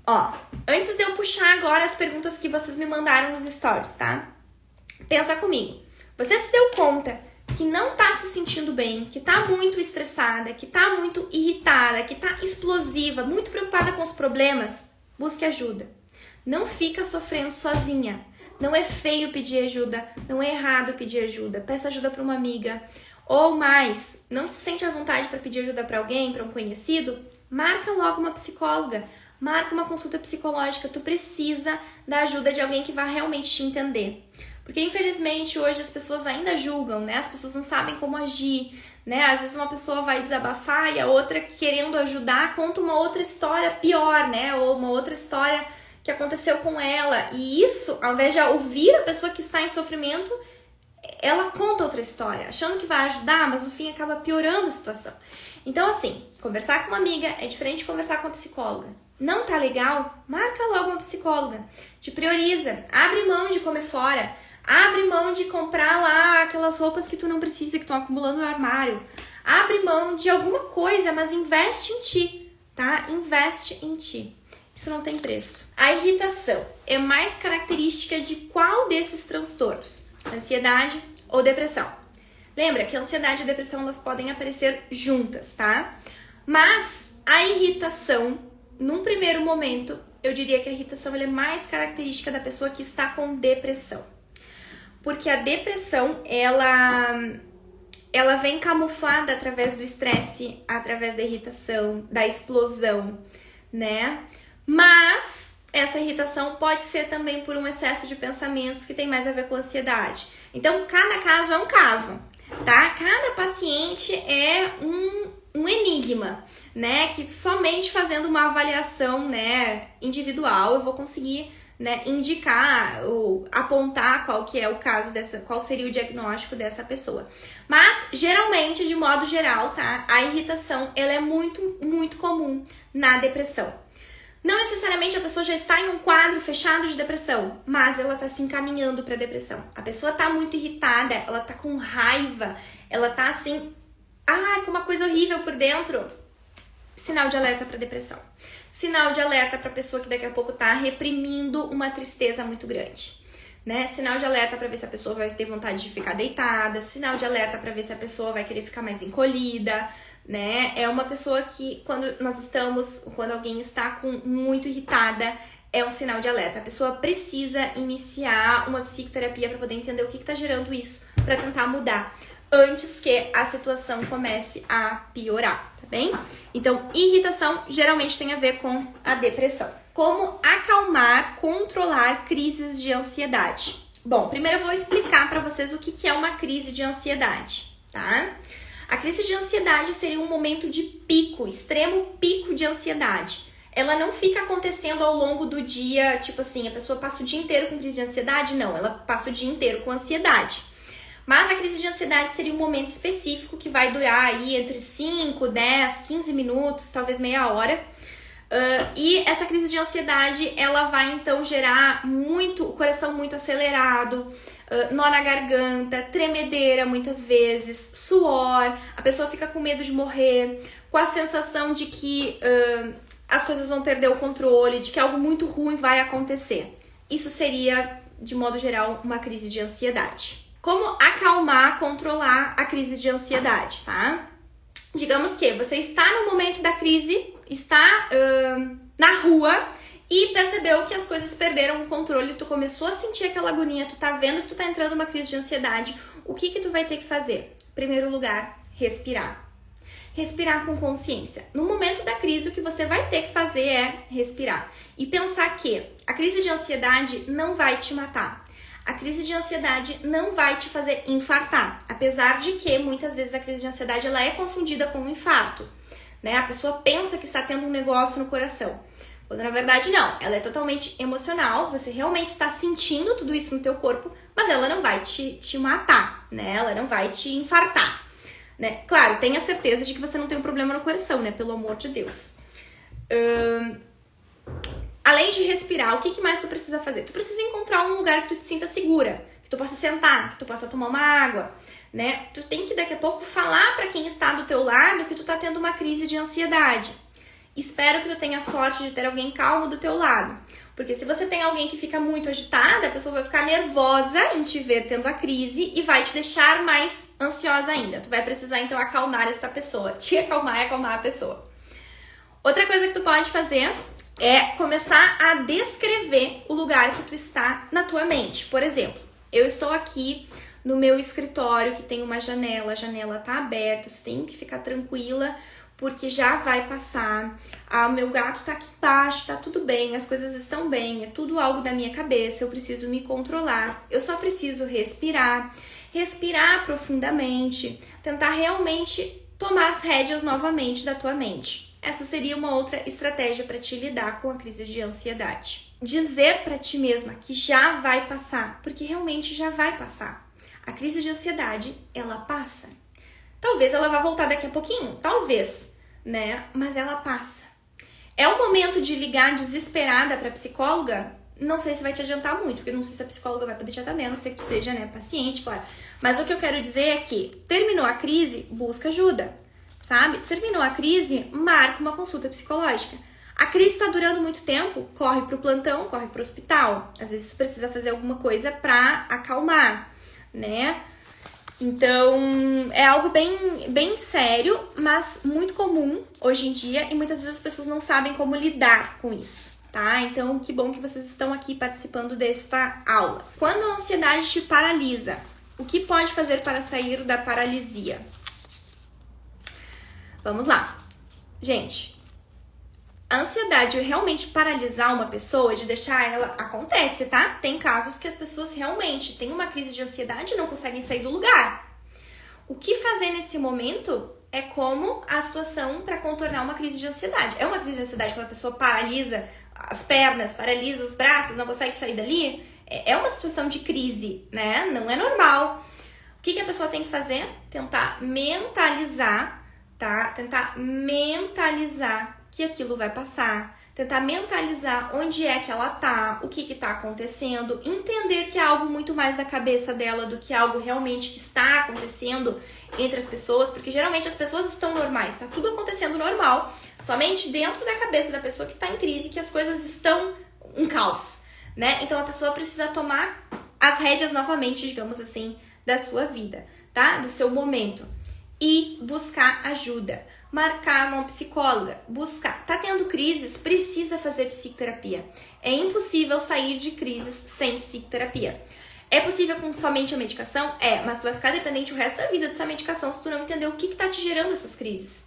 ó, antes de eu puxar agora as perguntas que vocês me mandaram nos stories, tá? Pensa comigo. Você se deu conta que não tá se sentindo bem, que tá muito estressada, que tá muito irritada, que tá explosiva, muito preocupada com os problemas? Busque ajuda. Não fica sofrendo sozinha. Não é feio pedir ajuda, não é errado pedir ajuda. Peça ajuda para uma amiga. Ou mais, não se sente à vontade para pedir ajuda para alguém, para um conhecido? Marca logo uma psicóloga. Marca uma consulta psicológica. Tu precisa da ajuda de alguém que vai realmente te entender. Porque, infelizmente, hoje as pessoas ainda julgam, né? As pessoas não sabem como agir, né? Às vezes uma pessoa vai desabafar e a outra, querendo ajudar, conta uma outra história pior, né? Ou uma outra história que aconteceu com ela. E isso, ao invés de ouvir a pessoa que está em sofrimento, ela conta outra história, achando que vai ajudar, mas no fim acaba piorando a situação. Então, assim, conversar com uma amiga é diferente de conversar com uma psicóloga. Não tá legal? Marca logo uma psicóloga. Te prioriza. Abre mão de comer fora. Abre mão de comprar lá aquelas roupas que tu não precisa, que estão acumulando no armário. Abre mão de alguma coisa, mas investe em ti, tá? Investe em ti. Isso não tem preço. A irritação é mais característica de qual desses transtornos? Ansiedade ou depressão? Lembra que a ansiedade e a depressão elas podem aparecer juntas, tá? Mas a irritação, num primeiro momento, eu diria que a irritação ela é mais característica da pessoa que está com depressão. Porque a depressão, ela vem camuflada através do estresse, através da irritação, da explosão, né? Mas essa irritação pode ser também por um excesso de pensamentos que tem mais a ver com ansiedade. Então, cada caso é um caso, tá? Cada paciente é um enigma, né? Que somente fazendo uma avaliação, né, individual eu vou conseguir, né, indicar ou apontar qual que é o caso qual seria o diagnóstico dessa pessoa. Mas, geralmente, de modo geral, tá? A irritação, ela é muito, muito comum na depressão. Não necessariamente a pessoa já está em um quadro fechado de depressão, mas ela está se encaminhando para depressão. A pessoa está muito irritada, ela está com raiva, ela está assim, com uma coisa horrível por dentro. Sinal de alerta para depressão. Sinal de alerta para a pessoa que daqui a pouco está reprimindo uma tristeza muito grande, né? Sinal de alerta para ver se a pessoa vai ter vontade de ficar deitada. Sinal de alerta para ver se a pessoa vai querer ficar mais encolhida, né? É uma pessoa que quando alguém está muito irritada, é um sinal de alerta. A pessoa precisa iniciar uma psicoterapia para poder entender o que está gerando isso, para tentar mudar. antes que a situação comece a piorar, tá bem? Então, irritação geralmente tem a ver com a depressão. Como acalmar, controlar crises de ansiedade? Bom, primeiro eu vou explicar para vocês o que é uma crise de ansiedade, tá? A crise de ansiedade seria um momento de pico, extremo pico de ansiedade. Ela não fica acontecendo ao longo do dia, tipo assim, a pessoa passa o dia inteiro com crise de ansiedade? Não, ela passa o dia inteiro com ansiedade. Mas a crise de ansiedade seria um momento específico que vai durar aí entre 5, 10, 15 minutos, talvez meia hora. E essa crise de ansiedade, ela vai então gerar o coração muito acelerado, nó na garganta, tremedeira muitas vezes, suor, a pessoa fica com medo de morrer, com a sensação de que as coisas vão perder o controle, de que algo muito ruim vai acontecer. Isso seria, de modo geral, uma crise de ansiedade. Como acalmar, controlar a crise de ansiedade, tá? Digamos que você está no momento da crise, está na rua e percebeu que as coisas perderam o controle, tu começou a sentir aquela agonia, tu tá vendo que tu tá entrando numa crise de ansiedade, o que tu vai ter que fazer? Em primeiro lugar, respirar. Respirar com consciência. No momento da crise, o que você vai ter que fazer é respirar. E pensar que a crise de ansiedade não vai te matar. A crise de ansiedade não vai te fazer infartar. Apesar de que, muitas vezes, a crise de ansiedade ela é confundida com um infarto. Né? A pessoa pensa que está tendo um negócio no coração. Quando, na verdade, não. Ela é totalmente emocional. Você realmente está sentindo tudo isso no teu corpo, mas ela não vai te matar. Né? Ela não vai te infartar. Né? Claro, tenha certeza de que você não tem um problema no coração, né? Pelo amor de Deus. Além de respirar, o que mais tu precisa fazer? Tu precisa encontrar um lugar que tu te sinta segura, que tu possa sentar, que tu possa tomar uma água, né? Tu tem que daqui a pouco falar pra quem está do teu lado que tu tá tendo uma crise de ansiedade. Espero que tu tenha sorte de ter alguém calmo do teu lado. Porque se você tem alguém que fica muito agitada, a pessoa vai ficar nervosa em te ver tendo a crise e vai te deixar mais ansiosa ainda. Tu vai precisar, então, acalmar esta pessoa. Te acalmar e acalmar a pessoa. Outra coisa que tu pode fazer é começar a descrever o lugar que tu está na tua mente. Por exemplo, eu estou aqui no meu escritório que tem uma janela, a janela tá aberta, eu tenho que ficar tranquila porque já vai passar. O meu gato tá aqui embaixo, tá tudo bem, as coisas estão bem, é tudo algo da minha cabeça, eu preciso me controlar, eu só preciso respirar profundamente, tentar realmente tomar as rédeas novamente da tua mente. Essa seria uma outra estratégia para te lidar com a crise de ansiedade. Dizer para ti mesma que já vai passar, porque realmente já vai passar. A crise de ansiedade, ela passa. Talvez ela vá voltar daqui a pouquinho, talvez, né? Mas ela passa. É o momento de ligar desesperada para psicóloga? Não sei se vai te adiantar muito, porque não sei se a psicóloga vai poder te atender, a não ser que tu seja, né, paciente, claro. Mas o que eu quero dizer é que terminou a crise, busca ajuda. Sabe? Terminou a crise, marca uma consulta psicológica. A crise está durando muito tempo, corre para o plantão, corre para o hospital. Às vezes você precisa fazer alguma coisa para acalmar, né? Então, é algo bem sério, mas muito comum hoje em dia e muitas vezes as pessoas não sabem como lidar com isso, tá? Então, que bom que vocês estão aqui participando desta aula. Quando a ansiedade te paralisa, o que pode fazer para sair da paralisia? Vamos lá. Gente, a ansiedade realmente paralisar uma pessoa, de deixar ela... Acontece, tá? Tem casos que as pessoas realmente têm uma crise de ansiedade e não conseguem sair do lugar. O que fazer nesse momento é como a situação para contornar uma crise de ansiedade. É uma crise de ansiedade quando a pessoa paralisa as pernas, paralisa os braços, não consegue sair dali? É uma situação de crise, né? Não é normal. O que a pessoa tem que fazer? Tentar mentalizar, tá? Tentar mentalizar que aquilo vai passar, tentar mentalizar onde é que ela tá, o que tá acontecendo, entender que é algo muito mais da cabeça dela do que algo realmente que está acontecendo entre as pessoas, porque geralmente as pessoas estão normais, tá tudo acontecendo normal, somente dentro da cabeça da pessoa que está em crise que as coisas estão um caos, né? Então a pessoa precisa tomar as rédeas novamente, digamos assim, da sua vida, tá? Do seu momento e buscar ajuda. Marcar uma psicóloga, buscar. Tá tendo crises? Precisa fazer psicoterapia. É impossível sair de crises sem psicoterapia. É possível com somente a medicação? É, mas tu vai ficar dependente o resto da vida dessa medicação se tu não entender o que tá te gerando essas crises.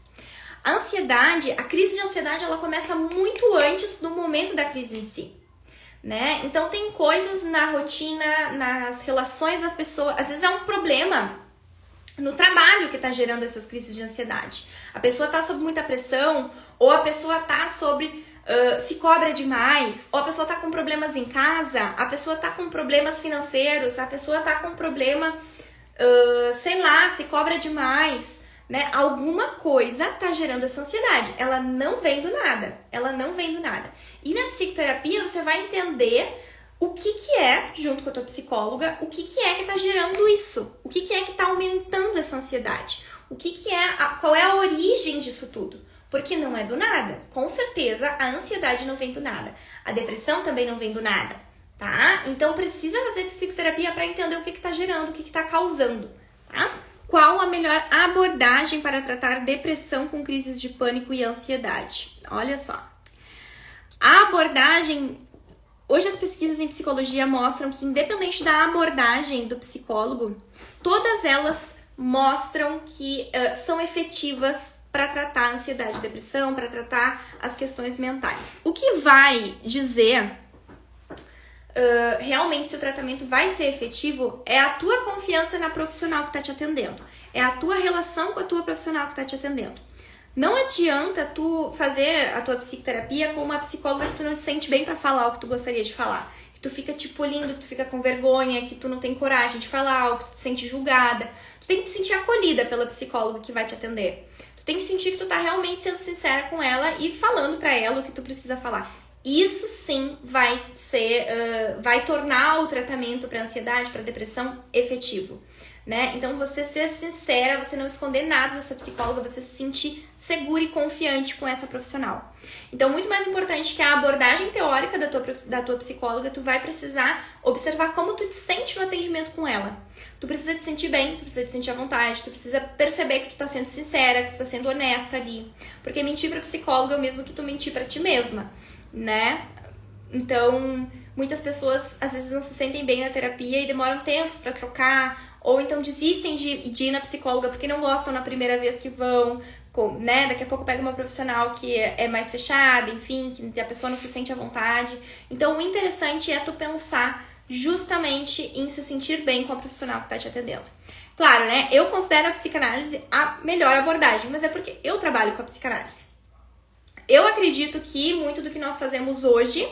A ansiedade, a crise de ansiedade, ela começa muito antes do momento da crise em si, né? Então tem coisas na rotina, nas relações da pessoa, às vezes é um problema no trabalho que tá gerando essas crises de ansiedade. A pessoa tá sob muita pressão, ou a pessoa tá sobre se cobra demais, ou a pessoa tá com problemas em casa, a pessoa tá com problemas financeiros, a pessoa tá com problema, sei lá, se cobra demais, né? Alguma coisa tá gerando essa ansiedade. Ela não vem do nada. E na psicoterapia você vai entender o que é, junto com a tua psicóloga, o que é que tá gerando isso. O que é que tá aumentando essa ansiedade. Qual é a origem disso tudo. Porque não é do nada. Com certeza a ansiedade não vem do nada. A depressão também não vem do nada, tá? Então precisa fazer psicoterapia para entender o que tá gerando, o que tá causando, tá? Qual a melhor abordagem para tratar depressão com crises de pânico e ansiedade? Olha só. A abordagem... Hoje as pesquisas em psicologia mostram que, independente da abordagem do psicólogo, todas elas mostram que são efetivas para tratar a ansiedade e depressão, para tratar as questões mentais. O que vai dizer... realmente se o tratamento vai ser efetivo é a tua confiança na profissional que está te atendendo. É a tua relação com a tua profissional que está te atendendo. Não adianta tu fazer a tua psicoterapia com uma psicóloga que tu não te sente bem para falar o que tu gostaria de falar. Que tu fica te polindo, que tu fica com vergonha, que tu não tem coragem de falar, ou que tu te sente julgada. Tu tem que te sentir acolhida pela psicóloga que vai te atender. Tu tem que sentir que tu tá realmente sendo sincera com ela e falando para ela o que tu precisa falar. Isso sim vai tornar o tratamento para ansiedade, para depressão efetivo, né? Então você ser sincera, você não esconder nada da sua psicóloga, você se sentir segura e confiante com essa profissional. Então muito mais importante que a abordagem teórica da tua psicóloga, tu vai precisar observar como tu te sente no atendimento com ela. Tu precisa te sentir bem, tu precisa te sentir à vontade, tu precisa perceber que tu tá sendo sincera, que tu tá sendo honesta ali. Porque mentir pra psicóloga é o mesmo que tu mentir pra ti mesma, né? Então, muitas pessoas às vezes não se sentem bem na terapia e demoram tempos pra trocar, ou então desistem de ir na psicóloga porque não gostam na primeira vez que vão, né? Daqui a pouco pega uma profissional que é mais fechada, enfim, que a pessoa não se sente à vontade. Então, o interessante é tu pensar justamente em se sentir bem com a profissional que tá te atendendo. Claro, né? Eu considero a psicanálise a melhor abordagem, mas é porque eu trabalho com a psicanálise. Eu acredito que muito do que nós fazemos hoje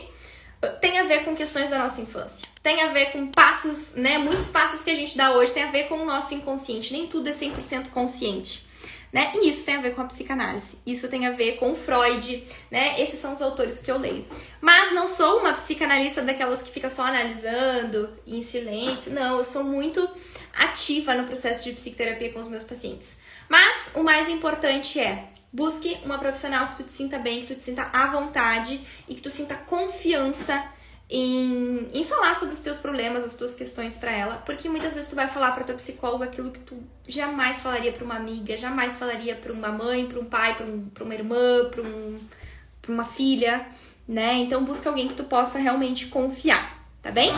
tem a ver com questões da nossa infância. Tem a ver com passos, né? Muitos passos que a gente dá hoje tem a ver com o nosso inconsciente. Nem tudo é 100% consciente, né? E isso tem a ver com a psicanálise. Isso tem a ver com Freud, né? Esses são os autores que eu leio. Mas não sou uma psicanalista daquelas que fica só analisando em silêncio. Não, eu sou muito ativa no processo de psicoterapia com os meus pacientes. Mas o mais importante é: busque uma profissional que tu te sinta bem, que tu te sinta à vontade e que tu sinta confiança em falar sobre os teus problemas, as tuas questões pra ela, porque muitas vezes tu vai falar pra tua psicóloga aquilo que tu jamais falaria pra uma amiga, jamais falaria pra uma mãe, pra um pai, pra uma irmã, pra uma filha, né? Então busca alguém que tu possa realmente confiar, tá bem?